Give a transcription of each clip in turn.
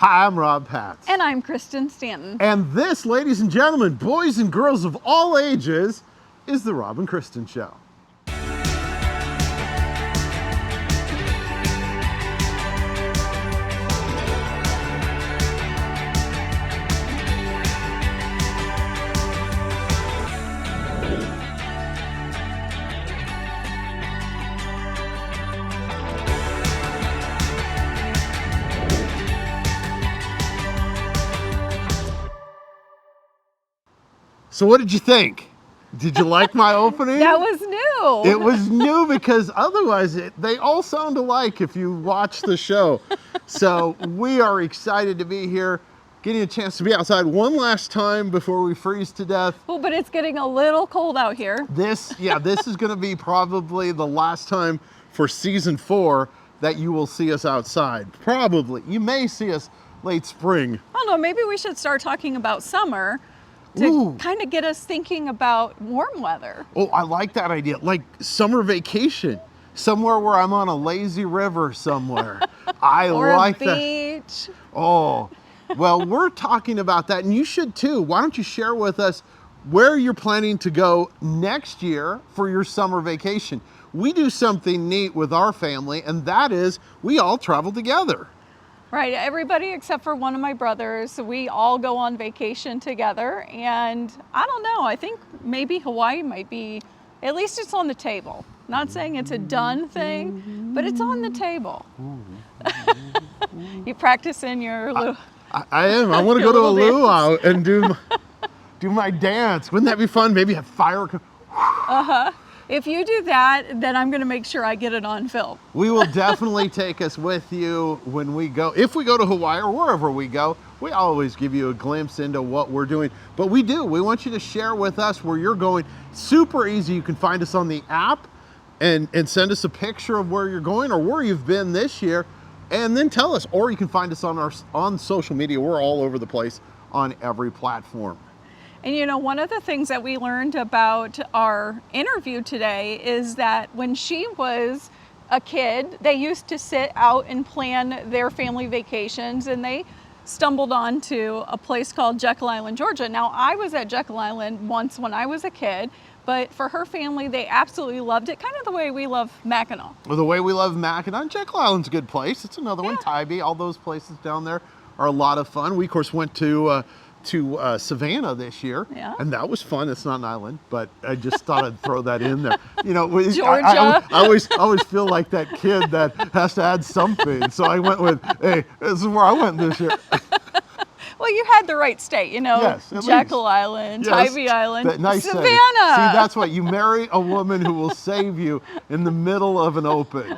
Hi, I'm Rob Patz. And I'm Kristen Stanton. And this, ladies and gentlemen, boys and girls of all ages, is the Rob and Kristen Show. So what did you think? Did you like my opening? That was new. It was new because otherwise they all sound alike if you watch the show. So we are excited to be here, getting a chance to be outside one last time before we freeze to death. Oh, but it's getting a little cold out here. This is going to be probably the last time for season 4 that you will see us outside. Probably. You may see us late spring. I don't know, maybe we should start talking about summer to kind of get us thinking about warm weather. Oh, I like that idea. Like summer vacation, somewhere where I'm on a lazy river somewhere. I or like a beach. that. Oh, well, we're talking about that, and you should too. Why don't you share with us where you're planning to go next year for your summer vacation? We do something neat with our family, and that is we all travel together. Right, everybody except for one of my brothers, we all go on vacation together, and I don't know, I think maybe Hawaii might be, at least it's on the table. Not saying it's a done thing, but it's on the table. You practicing your little... I am. I want to go to a luau and do my dance. Wouldn't that be fun? Maybe have fire. If you do that, then I'm going to make sure I get it on film. We will definitely take us with you when we go. If we go to Hawaii or wherever we go, we always give you a glimpse into what we're doing. But we do. We want you to share with us where you're going. Super easy. You can find us on the app and send us a picture of where you're going or where you've been this year, and then tell us. Or you can find us on social media. We're all over the place on every platform. And you know, one of the things that we learned about our interview today is that when she was a kid, they used to sit out and plan their family vacations, and they stumbled onto a place called Jekyll Island, Georgia. Now, I was at Jekyll Island once when I was a kid, but for her family, they absolutely loved it, kind of the way we love Mackinac. Well, the way we love Mackinac. Jekyll Island's a good place. It's another one. Tybee, all those places down there are a lot of fun. We, of course, went to Savannah this year, and that was fun. It's not an island, but I just thought I'd throw that in there. You know, Georgia. I always feel like that kid that has to add something. So I went with, hey, this is where I went this year. Well, you had the right state, you know, yes, Jekyll Island, Tybee Island, nice Savannah. See, that's what you marry a woman who will save you in the middle of an open.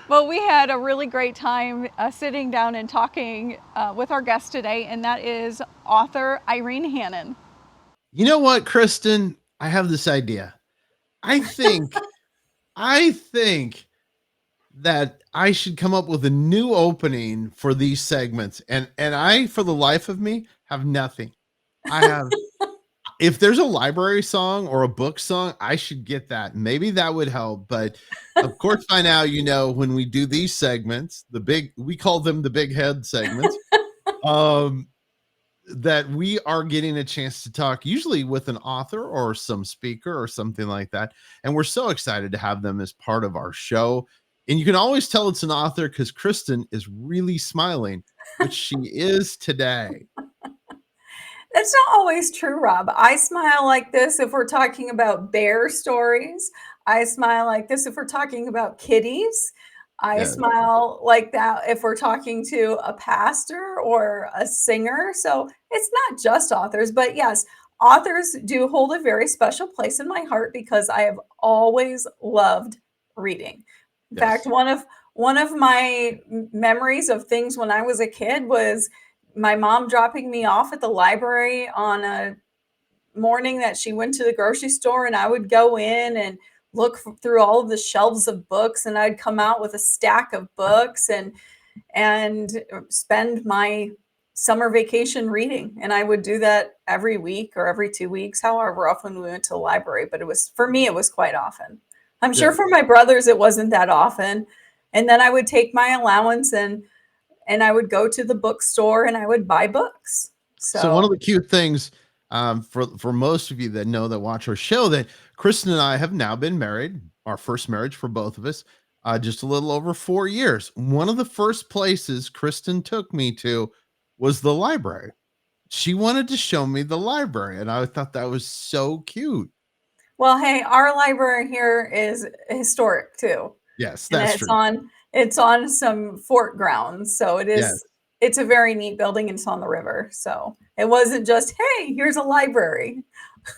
Well, we had a really great time sitting down and talking with our guest today, and that is author Irene Hannon. You know what, Kristen? I have this idea. I think that I should come up with a new opening for these segments, and I, for the life of me, have nothing. I have. If there's a library song or a book song, I should get that. Maybe that would help. But of course, by now, you know, when we do these segments, we call them the big head segments, that we are getting a chance to talk usually with an author or some speaker or something like that. And we're so excited to have them as part of our show. And you can always tell it's an author because Kristen is really smiling, which she is today. That's not always true, Rob. I smile like this if we're talking about bear stories. I smile like this if we're talking about kitties. I smile like that if we're talking to a pastor or a singer. So it's not just authors, but yes, authors do hold a very special place in my heart because I have always loved reading. In fact, one of my memories of things when I was a kid was my mom dropping me off at the library on a morning that she went to the grocery store, and I would go in and look through all of the shelves of books, and I'd come out with a stack of books and spend my summer vacation reading. And I would do that every week or every 2 weeks, however often we went to the library. But for me, it was quite often. I'm sure for my brothers, it wasn't that often. And then I would take my allowance and and I would go to the bookstore and I would buy books. So one of So the cute things for most of you that know that watch our show, that Kristen and I have now been married, our first marriage for both of us, just a little over 4 years. One of the first places Kristen took me to was the library. She wanted to show me the library, and I thought that was so cute. well, hey, our library here is historic too. Yes, And that's true. it's on some fort grounds. So Yes. it's a very neat building and it's on the river. So it wasn't just, hey, here's a library.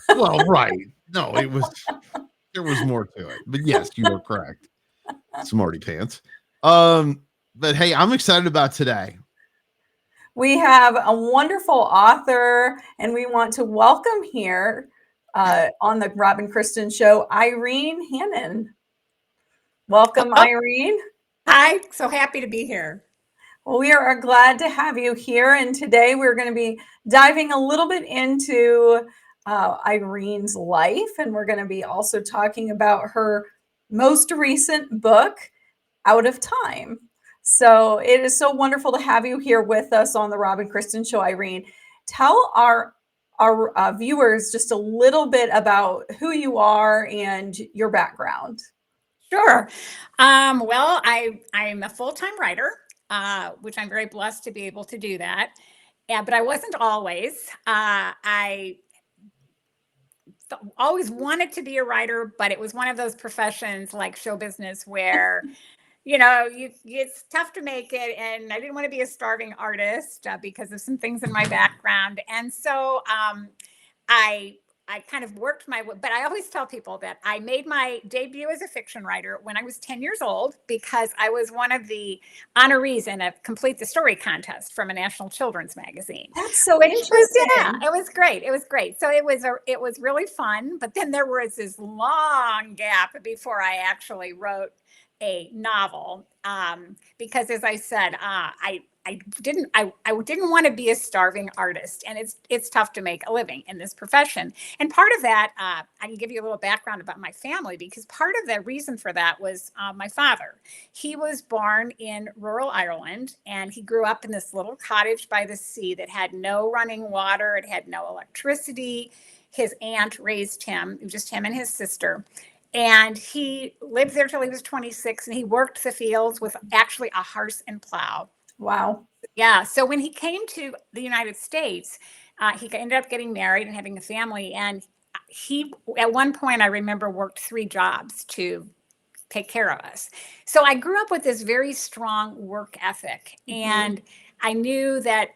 Well, right. No, there was more to it. But yes, you are correct. Smarty pants. But hey, I'm excited about today. We have a wonderful author, and we want to welcome here on the Rob and Kristen Show, Irene Hannon. Welcome, Oh, Irene. hi, so happy to be here. Well, we are glad to have you here. And today we're going to be diving a little bit into Irene's life. And we're going to be also talking about her most recent book, Out of Time. So it is so wonderful to have you here with us on the Rob and Kristen Show, Irene. Tell our viewers just a little bit about who you are and your background. Sure. Well, I'm a full-time writer, which I'm very blessed to be able to do that. Yeah, but I wasn't always. I always wanted to be a writer, but it was one of those professions like show business where it's tough to make it, and I didn't want to be a starving artist because of some things in my background, and so I I kind of worked my way, but I always tell people that I made my debut as a fiction writer when I was 10 years old because I was one of the honorees in a Complete the Story contest from a national children's magazine. That's so Which was, yeah, interesting. it was great. It was great. So it was really fun. But then there was this long gap before I actually wrote a novel, because, as I said, I didn't want to be a starving artist, and it's tough to make a living in this profession. And part of that, I can give you a little background about my family, because part of the reason for that was my father. He was born in rural Ireland, and he grew up in this little cottage by the sea that had no running water. It had no electricity. His aunt raised him, just him and his sister. And he lived there till he was 26, and he worked the fields with actually a horse and plow. Wow. Yeah. So when he came to the United States, he ended up getting married and having a family. And he, at one point, I remember, worked 3 jobs to take care of us. So I grew up with this very strong work ethic. And I knew that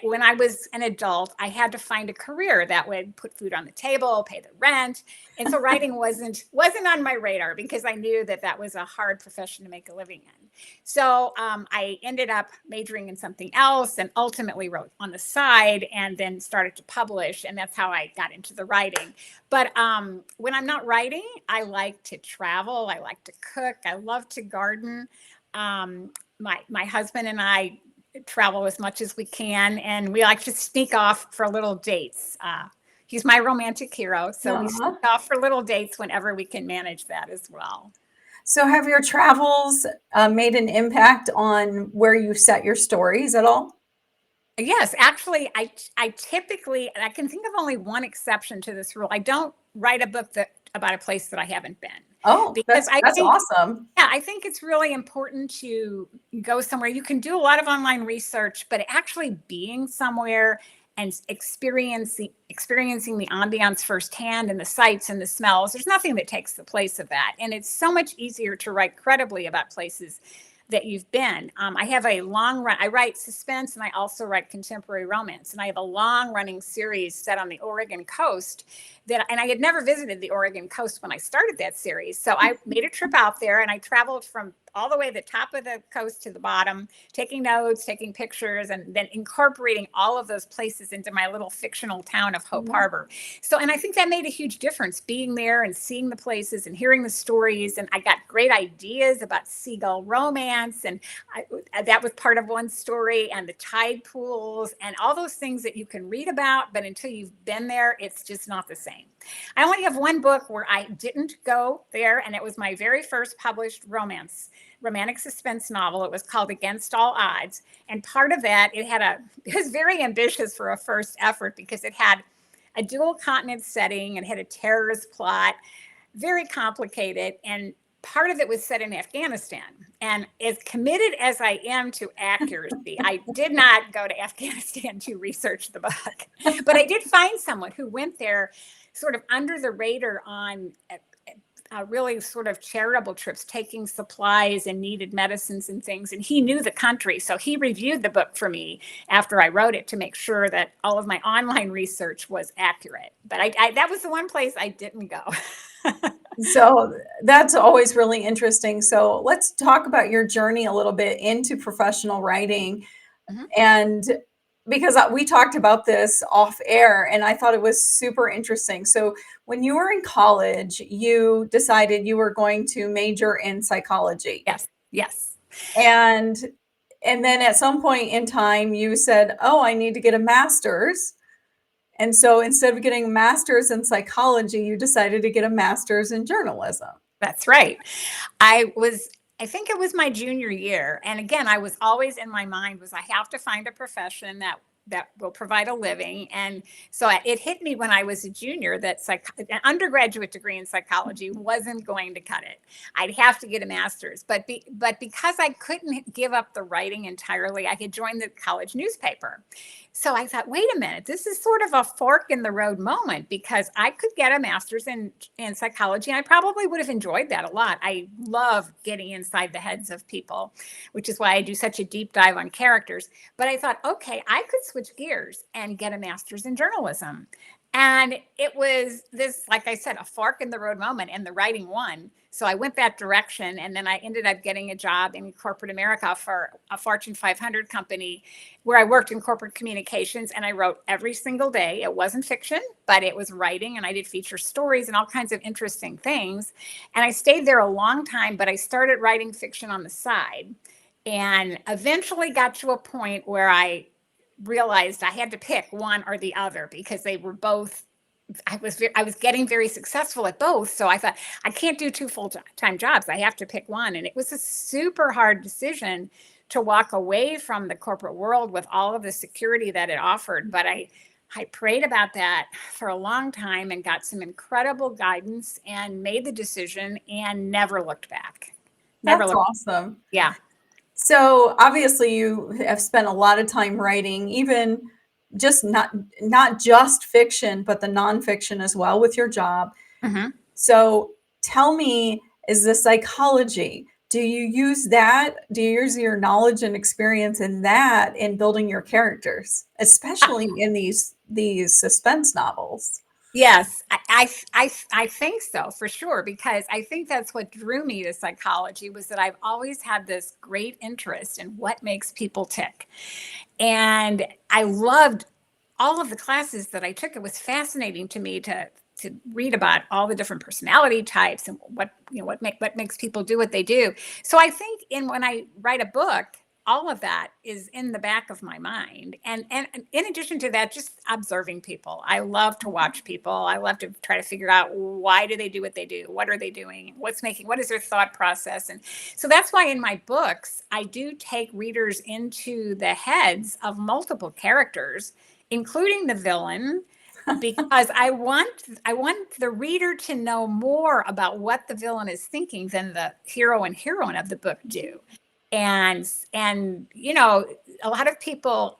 when I was an adult, I had to find a career that would put food on the table, pay the rent. And so writing wasn't on my radar, because I knew that that was a hard profession to make a living in. So I ended up majoring in something else, and ultimately wrote on the side, and then started to publish. And that's how I got into the writing. But when I'm not writing, I like to travel. I like to cook. I love to garden. My husband and I travel as much as we can, and we like to sneak off for little dates. He's my romantic hero, so we sneak off for little dates whenever we can manage that as well. So have your travels made an impact on where you set your stories at all? Yes, actually, I typically, and I can think of only one exception to this rule. I don't write a book about a place that I haven't been. Oh, Because I that's think, awesome. yeah, I think it's really important to go somewhere. You can do a lot of online research, but actually being somewhere and experiencing the ambiance firsthand, and the sights and the smells, there's nothing that takes the place of that. And it's so much easier to write credibly about places that you've been. I have a long run. I write suspense, and I also write contemporary romance. And I have a long running series set on the Oregon coast and I had never visited the Oregon coast when I started that series. So I made a trip out there, and I traveled from all the way to the top of the coast to the bottom, taking notes, taking pictures, and then incorporating all of those places into my little fictional town of Hope Harbor. So, and I think that made a huge difference, being there and seeing the places and hearing the stories. And I got great ideas about seagull romance. And that was part of one story, and the tide pools and all those things that you can read about, but until you've been there, it's just not the same. I only have one book where I didn't go there, and it was my very first published romantic suspense novel. It was called Against All Odds. And part of that, it was very ambitious for a first effort because it had a dual continent setting and had a terrorist plot, very complicated. And part of it was set in Afghanistan. And as committed as I am to accuracy, I did not go to Afghanistan to research the book. But I did find someone who went there sort of under the radar on really sort of charitable trips, taking supplies and needed medicines and things. And he knew the country. So he reviewed the book for me after I wrote it to make sure that all of my online research was accurate. But that was the one place I didn't go. So that's always really interesting. So let's talk about your journey a little bit into professional writing. Mhm. And because we talked about this off air and I thought it was super interesting. So when you were in college, you decided you were going to major in psychology. Yes. And then at some point in time, you said, oh, I need to get a master's. And so instead of getting a master's in psychology, you decided to get a master's in journalism. That's right. I think it was my junior year. And again, I was always in my mind was I have to find a profession that will provide a living. And so it hit me when I was a junior that an undergraduate degree in psychology wasn't going to cut it. I'd have to get a master's. But because I couldn't give up the writing entirely, I had joined the college newspaper. So I thought, wait a minute, this is sort of a fork in the road moment because I could get a master's in psychology. And I probably would have enjoyed that a lot. I love getting inside the heads of people, which is why I do such a deep dive on characters. But I thought, okay, I could switch gears and get a master's in journalism. And it was this, like I said, a fork in the road moment, and the writing won. So I went that direction. And then I ended up getting a job in corporate America for a Fortune 500 company where I worked in corporate communications, and I wrote every single day. It wasn't fiction, but it was writing, and I did feature stories and all kinds of interesting things. And I stayed there a long time, but I started writing fiction on the side and eventually got to a point where I realized I had to pick one or the other because they were both, I was getting very successful at both. So I thought, I can't do two full-time jobs. I have to pick one. And it was a super hard decision to walk away from the corporate world with all of the security that it offered. But I prayed about that for a long time and got some incredible guidance and made the decision and never looked back. That's awesome. Yeah. So obviously you have spent a lot of time writing, even just not just fiction, but the nonfiction as well with your job. Mm-hmm. So tell me, is the psychology, do you use that? Do you use your knowledge and experience in that in building your characters, especially in these suspense novels? Yes, I think so, for sure, because I think that's what drew me to psychology was that I've always had this great interest in what makes people tick. And I loved all of the classes that I took. It was fascinating to me to read about all the different personality types and what makes people do what they do. So I think when I write a book, all of that is in the back of my mind. And in addition to that, just observing people. I love to watch people. I love to try to figure out why do they do what they do? What are they doing? What is their thought process? And so that's why in my books, I do take readers into the heads of multiple characters, including the villain, because I want the reader to know more about what the villain is thinking than the hero and heroine of the book do. And a lot of people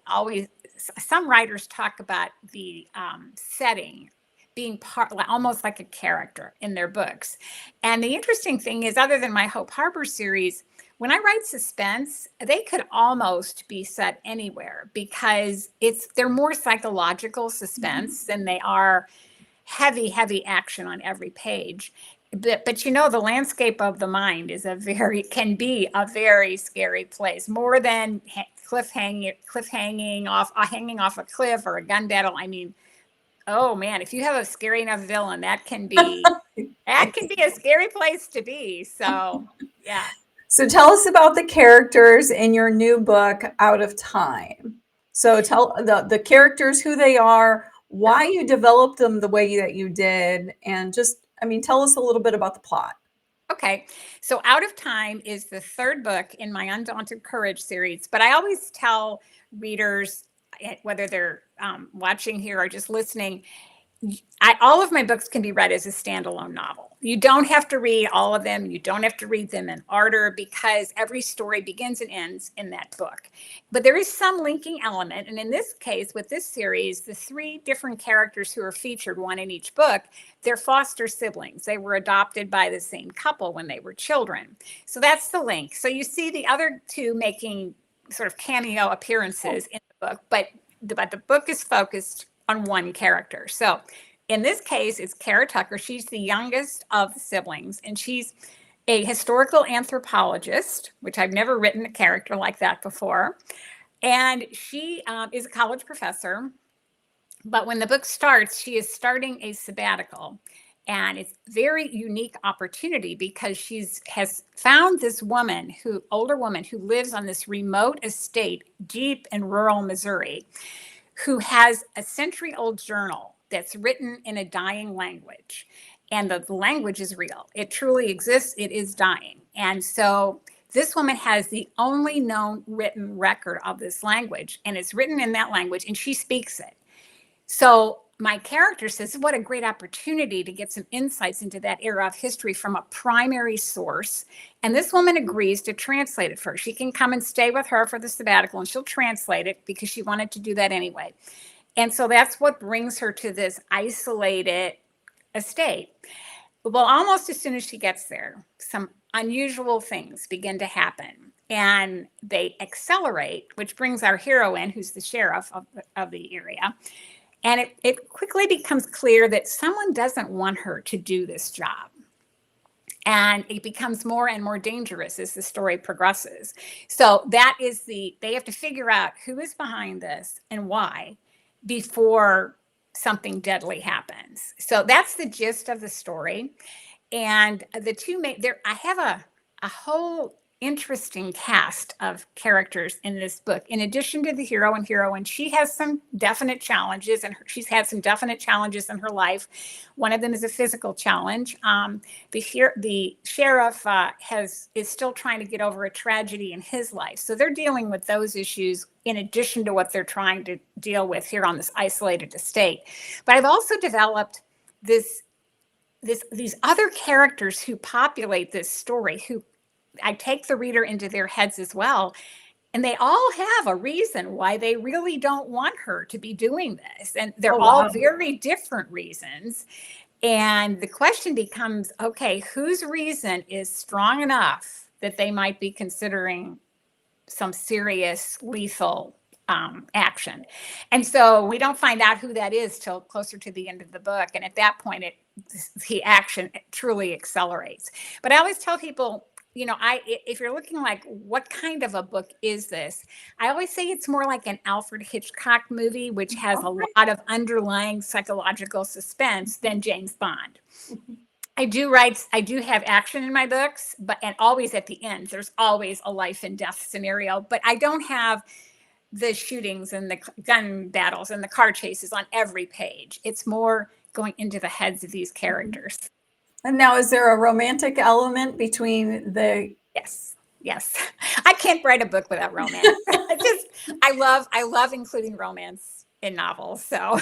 some writers talk about the setting being almost like a character in their books. And the interesting thing is, other than my Hope Harbor series, when I write suspense, they could almost be set anywhere because they're more psychological suspense than they are heavy action on every page. But the landscape of the mind can be a very scary place, more than hanging off a cliff or a gun battle. I mean, oh man, if you have a scary enough villain, that can be a scary place to be. So yeah. So tell us about the characters in your new book, Out of Time. So tell the characters who they are, why you developed them the way that you did, and just, I mean, tell us a little bit about the plot. Okay. So Out of Time is the third book in my Undaunted Courage series, but I always tell readers, whether they're watching here or just listening, all of my books can be read as a standalone novel. You don't have to read all of them. You don't have to read them in order, because every story begins and ends in that book. But there is some linking element. And in this case, with this series, the three different characters who are featured, one in each book, they're foster siblings. They were adopted by the same couple when they were children. So that's the link. So you see the other two making sort of cameo appearances in the book, but the book is focused on one character. So in this case, it's Kara Tucker. She's the youngest of the siblings, and she's a historical anthropologist, which I've never written a character like that before. And she is a college professor. But when the book starts, she is starting a sabbatical. And it's a very unique opportunity because has found this older woman who lives on this remote estate deep in rural Missouri, who has a century-old journal that's written in a dying language. And the language is real. It truly exists. It is dying. And so this woman has the only known written record of this language, and it's written in that language, and she speaks it. So my character says, what a great opportunity to get some insights into that era of history from a primary source. And this woman agrees to translate it for her. She can come and stay with her for the sabbatical, and she'll translate it because she wanted to do that anyway. And so that's what brings her to this isolated estate. Well, almost as soon as she gets there, some unusual things begin to happen, and they accelerate, which brings our heroine, who's the sheriff of the area. And it quickly becomes clear that someone doesn't want her to do this job. And it becomes more and more dangerous as the story progresses. So they have to figure out who is behind this and why before something deadly happens. So that's the gist of the story. And the two I have a whole interesting cast of characters in this book. In addition to the hero and heroine, she has some definite challenges, and she's had some definite challenges in her life. One of them is a physical challenge. The sheriff is still trying to get over a tragedy in his life. So they're dealing with those issues in addition to what they're trying to deal with here on this isolated estate. But I've also developed these other characters who populate this story, who I take the reader into their heads as well. And they all have a reason why they really don't want her to be doing this. And they're all very different reasons. And the question becomes, okay, whose reason is strong enough that they might be considering some serious lethal action? And so we don't find out who that is till closer to the end of the book. And at that point, the action truly accelerates. But I always tell people, if you're looking like, what kind of a book is this? I always say it's more like an Alfred Hitchcock movie, which has a lot of underlying psychological suspense than James Bond. I do have action in my books, and always at the end, there's always a life and death scenario, but I don't have the shootings and the gun battles and the car chases on every page. It's more going into the heads of these characters. And now, is there a romantic element between the? Yes. I can't write a book without romance. I love including romance in novels. So,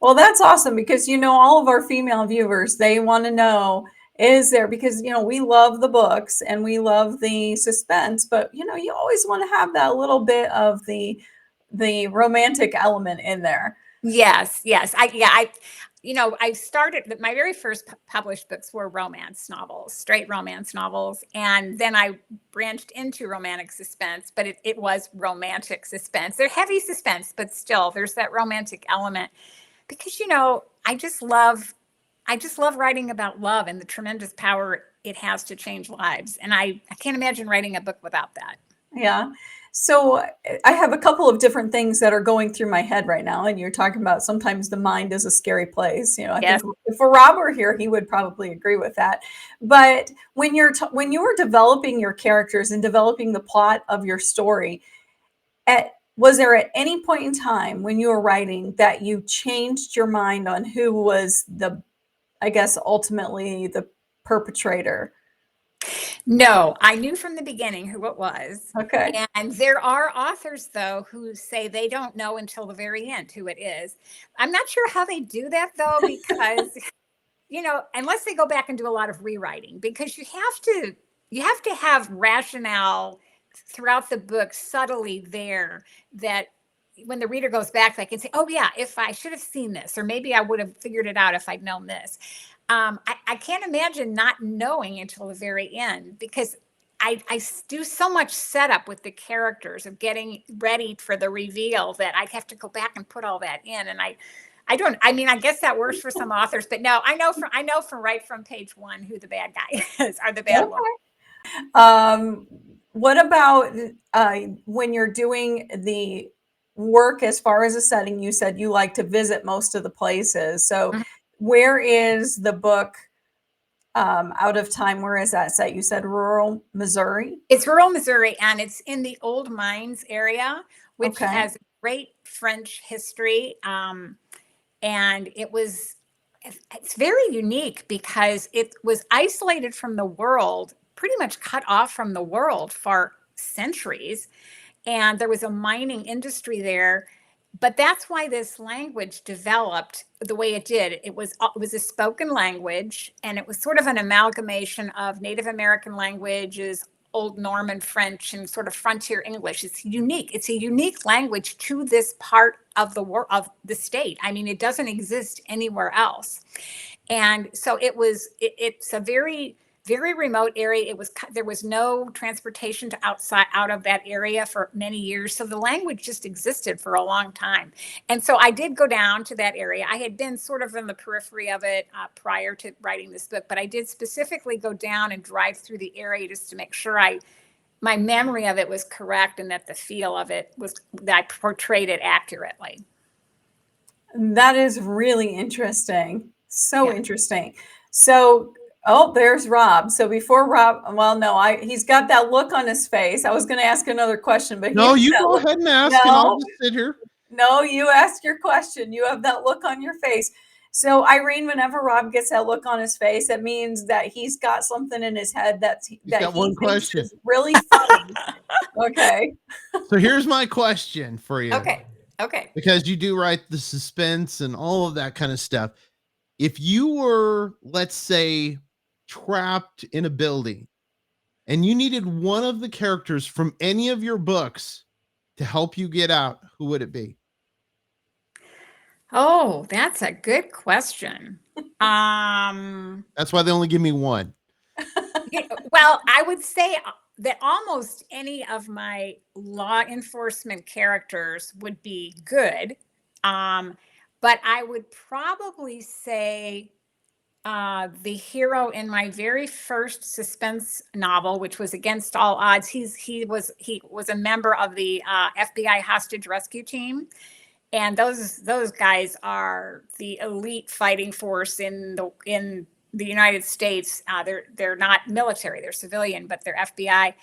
well, that's awesome, because all of our female viewers, they want to know, is there, because we love the books and we love the suspense, but you always want to have that little bit of the romantic element in there. Yes. I started, my very first published books were romance novels, straight romance novels. And then I branched into romantic suspense, but it was romantic suspense. They're heavy suspense, but still there's that romantic element, because, I just love writing about love and the tremendous power it has to change lives. And I can't imagine writing a book without that. Yeah. So I have a couple of different things that are going through my head right now. And you're talking about sometimes the mind is a scary place. I think if Rob were here, he would probably agree with that. But when you're developing your characters and developing the plot of your story, was there at any point in time when you were writing that you changed your mind on who was the, I guess, ultimately the perpetrator? No, I knew from the beginning who it was. Okay. And there are authors, though, who say they don't know until the very end who it is. I'm not sure how they do that, though, because, unless they go back and do a lot of rewriting, because you have to have rationale throughout the book subtly there, that when the reader goes back, they can say, oh yeah, if I should have seen this, or maybe I would have figured it out if I'd known this. I can't imagine not knowing until the very end, because I do so much setup with the characters of getting ready for the reveal that I have to go back and put all that in. And I guess that works for some authors, but no, I know from right from page one who the bad guy is, or the bad one. What about when you're doing the work as far as a setting? You said you like to visit most of the places. So where is the book out of time? Where is that set? You said rural Missouri? It's rural Missouri, and it's in the old mines area, which has great French history. And it's very unique because it was isolated from the world, pretty much cut off from the world for centuries. And there was a mining industry there. But that's why this language developed the way it did. It was a spoken language, and it was sort of an amalgamation of Native American languages, Old Norman French, and sort of frontier English. It's unique. It's a unique language to this part of the state. I mean, it doesn't exist anywhere else. And so it's a very, very remote area. There was no transportation out of that area for many years. So the language just existed for a long time. And so I did go down to that area. I had been sort of in the periphery of it prior to writing this book, but I did specifically go down and drive through the area just to make sure my memory of it was correct, and that the feel of it that I portrayed it accurately. That is really interesting. So interesting. So, oh, there's Rob. So before Rob, well, no, he's got that look on his face. I was going to ask another question, but no, you go ahead and ask, and I'll just sit here. No, you ask your question. You have that look on your face. So Irene, whenever Rob gets that look on his face, that means that he's got something in his head that he thinks is really funny. Okay. So here's my question for you. Okay. Because you do write the suspense and all of that kind of stuff. If you were, let's say, trapped in a building and you needed one of the characters from any of your books to help you get out, who would it be? Oh, that's a good question. That's why they only give me one. Well, I would say that almost any of my law enforcement characters would be good. But I would probably say the hero in my very first suspense novel, which was Against All Odds, he was a member of the FBI hostage rescue team. And those guys are the elite fighting force in the United States. They're not military, they're civilian, but they're FBI.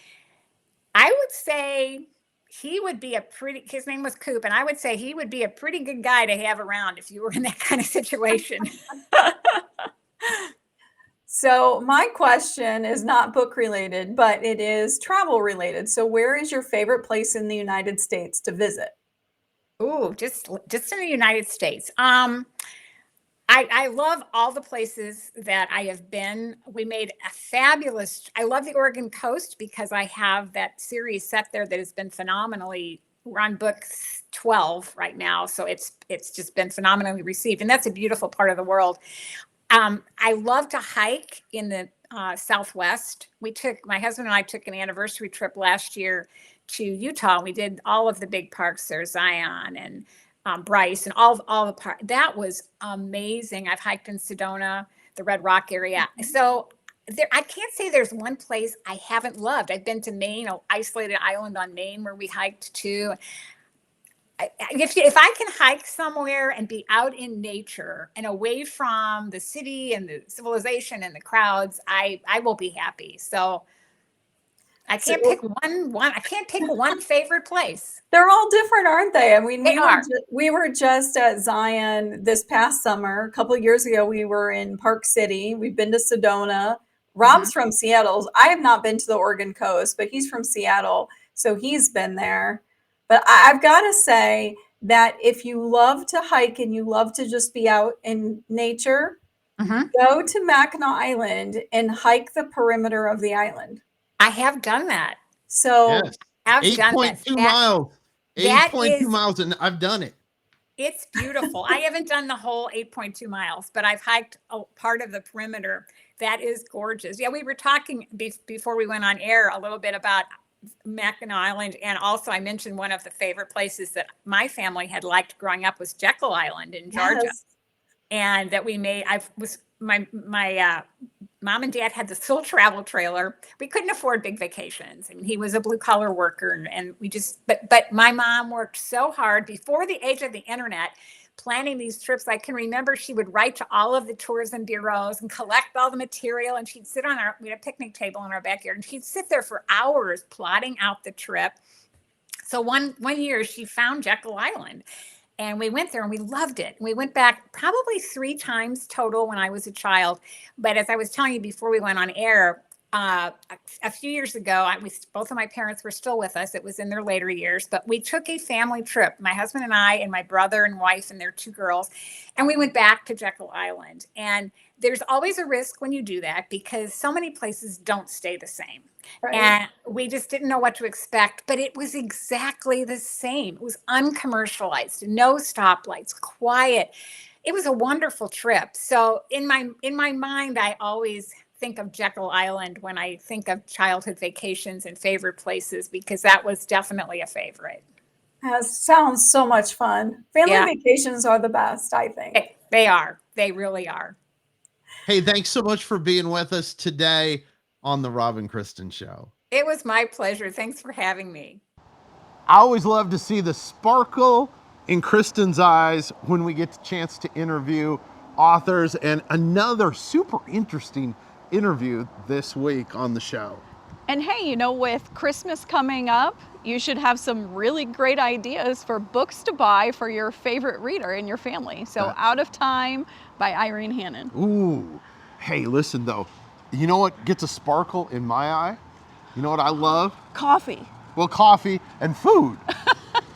I would say he would be his name was Coop, and I would say he would be a pretty good guy to have around if you were in that kind of situation. So my question is not book related, but it is travel related. So where is your favorite place in the United States to visit? Ooh, just in the United States. I love all the places that I have been. We made I love the Oregon coast because I have that series set there that has been phenomenally, we're on book 12 right now. So it's just been phenomenally received. And that's a beautiful part of the world. I love to hike in the Southwest. My husband and I took an anniversary trip last year to Utah. We did all of the big parks there, Zion and Bryce and all the parks. That was amazing. I've hiked in Sedona, the Red Rock area. So I can't say there's one place I haven't loved. I've been to Maine, an isolated island on Maine where we hiked too. If I can hike somewhere and be out in nature and away from the city and the civilization and the crowds, I will be happy. So I can't pick one. I can't pick one favorite place. They're all different, aren't they? I mean, They are. we were just at Zion this past summer. A couple of years ago, we were in Park City. We've been to Sedona. Rob's from Seattle. I have not been to the Oregon coast, but he's from Seattle, so he's been there. But I've got to say that if you love to hike and you love to just be out in nature, go to Mackinac Island and hike the perimeter of the island. I have done that. So Yes. I've done that. 8.2 miles. That 8.2 is- miles, and I've done it. It's beautiful. I haven't done the whole 8.2 miles, but I've hiked a part of the perimeter. That is gorgeous. Yeah, we were talking before we went on air a little bit about Mackinac Island, and also I mentioned one of the favorite places that my family had liked growing up was Jekyll Island in Georgia. Yes. And that we made, my mom and dad had this little travel trailer. We couldn't afford big vacations. I mean, he was a blue collar worker, and we just, but my mom worked so hard before the age of the internet, planning these trips. I can remember she would write to all of the tourism bureaus and collect all the material. And she'd sit we had a picnic table in our backyard, and she'd sit there for hours plotting out the trip. So one year she found Jekyll Island. And we went there and we loved it. We went back probably 3 times total when I was a child. But as I was telling you before we went on air, a few years ago, both of my parents were still with us. It was in their later years, but we took a family trip, my husband and I and my brother and wife and their 2 girls. And we went back to Jekyll Island. And there's always a risk when you do that because so many places don't stay the same. Right. And we just didn't know what to expect, but it was exactly the same. It was uncommercialized, no stoplights, quiet. It was a wonderful trip. So in my mind, I always think of Jekyll Island when I think of childhood vacations and favorite places, because that was definitely a favorite. That sounds so much fun. Family vacations are the best, I think. They are. They really are. Hey, thanks so much for being with us today on the Rob and Kristen Show. It was my pleasure. Thanks for having me. I always love to see the sparkle in Kristen's eyes when we get the chance to interview authors, and another super interesting interview this week on the show. And hey, with Christmas coming up, you should have some really great ideas for books to buy for your favorite reader in your family. So Out of Time by Irene Hannon. Ooh. Hey, listen though. You know what gets a sparkle in my eye? You know what I love? Coffee. Well, coffee and food.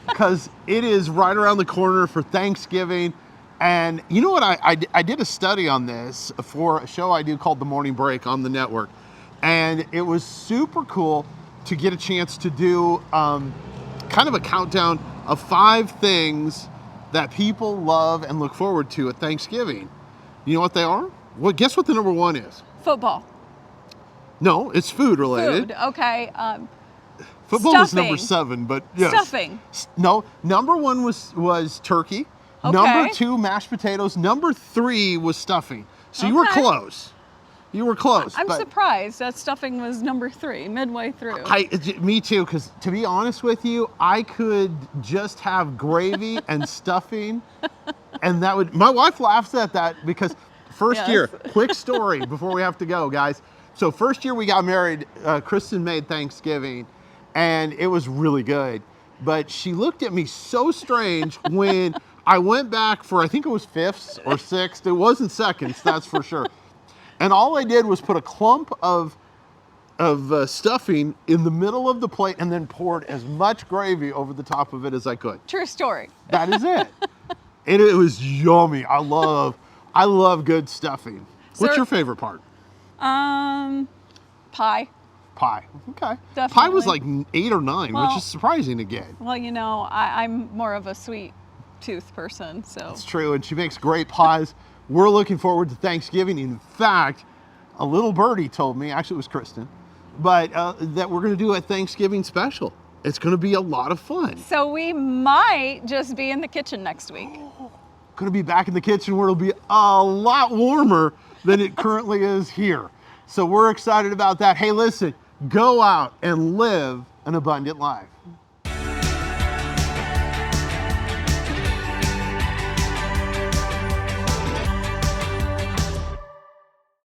Because it is right around the corner for Thanksgiving. And you know what? I did a study on this for a show I do called The Morning Break on the network. And it was super cool to get a chance to do kind of a countdown of 5 things that people love and look forward to at Thanksgiving. You know what they are? Well, guess what the number 1 is? Football. No, it's food related. Food, okay. Football was number 7, but yes. Stuffing. No, number 1 was turkey. Okay. Number 2, mashed potatoes. Number 3 was stuffing. So you were close. You were close. I'm surprised that stuffing was number 3, midway through. Me too, because to be honest with you, I could just have gravy and stuffing, and that would. My wife laughs at that because first year, quick story before we have to go, guys. So first year we got married, Kristen made Thanksgiving, and it was really good. But she looked at me so strange when I went back for, I think it was 5th or 6th. It wasn't seconds, that's for sure. And all I did was put a clump of stuffing in the middle of the plate and then poured as much gravy over the top of it as I could. True story. That is it. And it was yummy. I love good stuffing. What's your favorite part? Pie. Pie. Okay. Definitely. Pie was like 8 or 9, Well, which is surprising again. Well, I'm more of a sweet tooth person, so. It's true, and she makes great pies. We're looking forward to Thanksgiving. In fact, a little birdie told me, actually it was Kristen, but that we're going to do a Thanksgiving special. It's going to be a lot of fun. So we might just be in the kitchen next week. Going to be back in the kitchen where it'll be a lot warmer than it currently is here. So we're excited about that. Hey, listen, go out and live an abundant life.